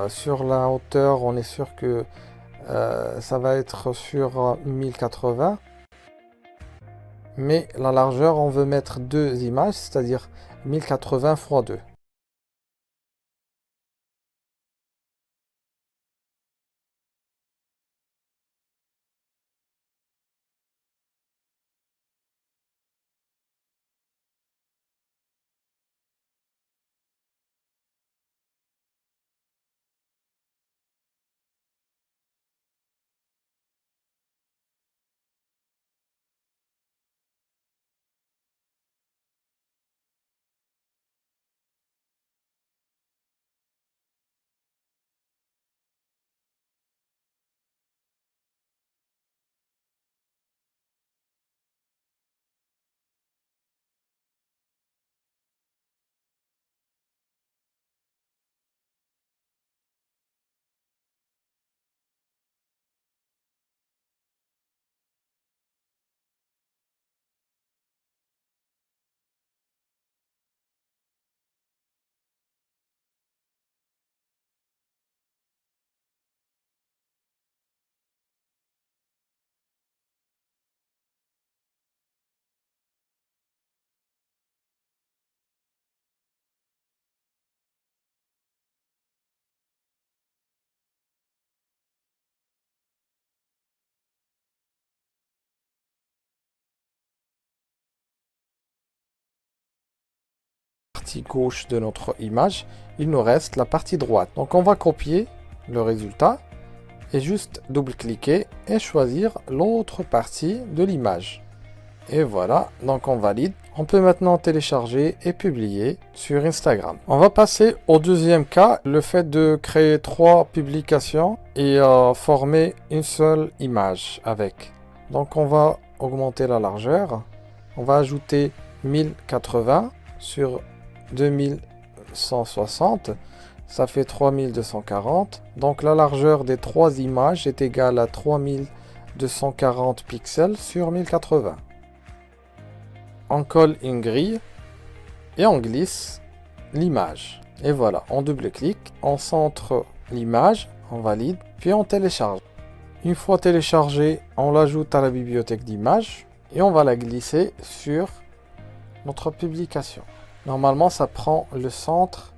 Sur la hauteur, on est sûr que ça va être sur 1080. Mais la largeur, on veut mettre deux images, c'est-à-dire 1080 x 2. Partie gauche de notre image, il nous reste la partie droite. Donc on va copier le résultat et juste double-cliquer et choisir l'autre partie de l'image. Et voilà, donc on valide. On peut maintenant télécharger et publier sur Instagram. On va passer au deuxième cas, le fait de créer 3 publications et former une seule image avec. Donc on va augmenter la largeur. On va ajouter 1080 sur 2160. Ça fait 3240. Donc la largeur des 3 images est égale à 3240 pixels sur 1080. On colle une grille et on glisse l'image. Et voilà, on double-clique, on centre l'image, on valide, puis on télécharge. Une fois téléchargé, on l'ajoute à la bibliothèque d'images et on va la glisser sur notre publication. Normalement, ça prend le centre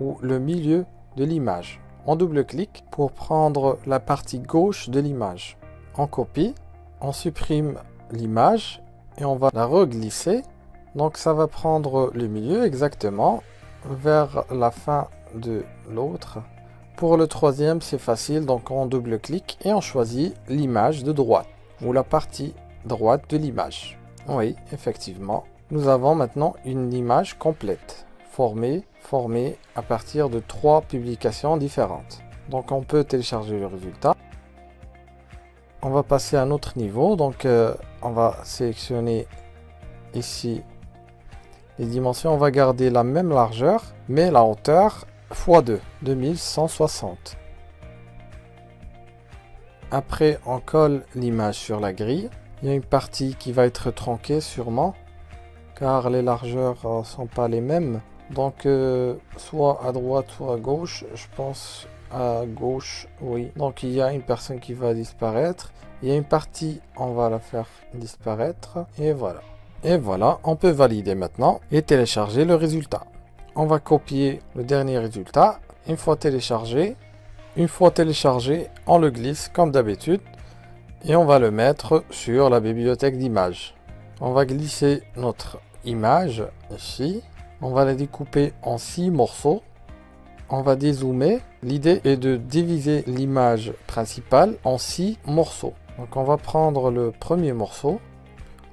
ou le milieu de l'image. On double-clique pour prendre la partie gauche de l'image. On copie, on supprime l'image et on va la reglisser. Donc ça va prendre le milieu exactement vers la fin de l'autre. Pour le troisième, c'est facile, donc on double-clique et on choisit l'image de droite ou la partie droite de l'image. Oui, effectivement, nous avons maintenant une image complète, formée à partir de 3 publications différentes. Donc on peut télécharger le résultat. On va passer à un autre niveau, donc on va sélectionner ici les dimensions, on va garder la même largeur, mais la hauteur x2, 2160. Après, on colle l'image sur la grille. Il y a une partie qui va être tronquée sûrement, car les largeurs ne sont pas les mêmes. Donc, soit à droite, soit à gauche, je pense à gauche, oui. Donc, il y a une personne qui va disparaître. Il y a une partie, on va la faire disparaître. Et voilà. Et voilà, on peut valider maintenant et télécharger le résultat. On va copier le dernier résultat. Une fois téléchargé, on le glisse comme d'habitude et on va le mettre sur la bibliothèque d'images. On va glisser notre image ici. On va la découper en 6 morceaux. On va dézoomer. L'idée est de diviser l'image principale en 6 morceaux. Donc on va prendre le premier morceau.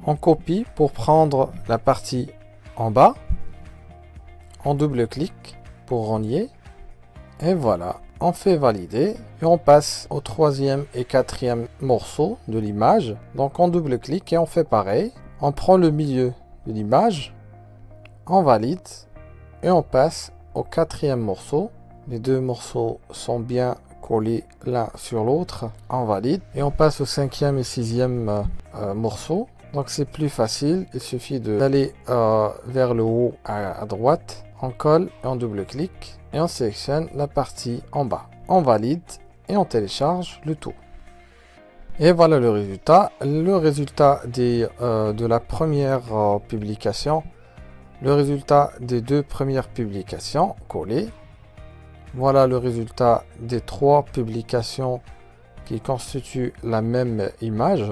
On copie pour prendre la partie en bas. On double-clique pour renier. Et voilà, on fait valider. Et on passe au troisième et quatrième morceau de l'image. Donc on double-clique et on fait pareil. On prend le milieu de l'image. On valide. Et on passe au quatrième morceau. Les deux morceaux sont bien collés l'un sur l'autre. On valide. Et on passe au cinquième et sixième morceau. Donc c'est plus facile, il suffit d'aller vers le haut à droite. On colle et on double-clique et on sélectionne la partie en bas. On valide et on télécharge le tout. Et voilà le résultat. Le résultat de la première publication. Le résultat des deux premières publications collées. Voilà le résultat des trois publications qui constituent la même image.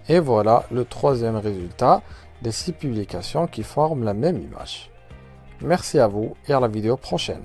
Et voilà le troisième résultat des 6 publications qui forment la même image. Merci à vous et à la vidéo prochaine.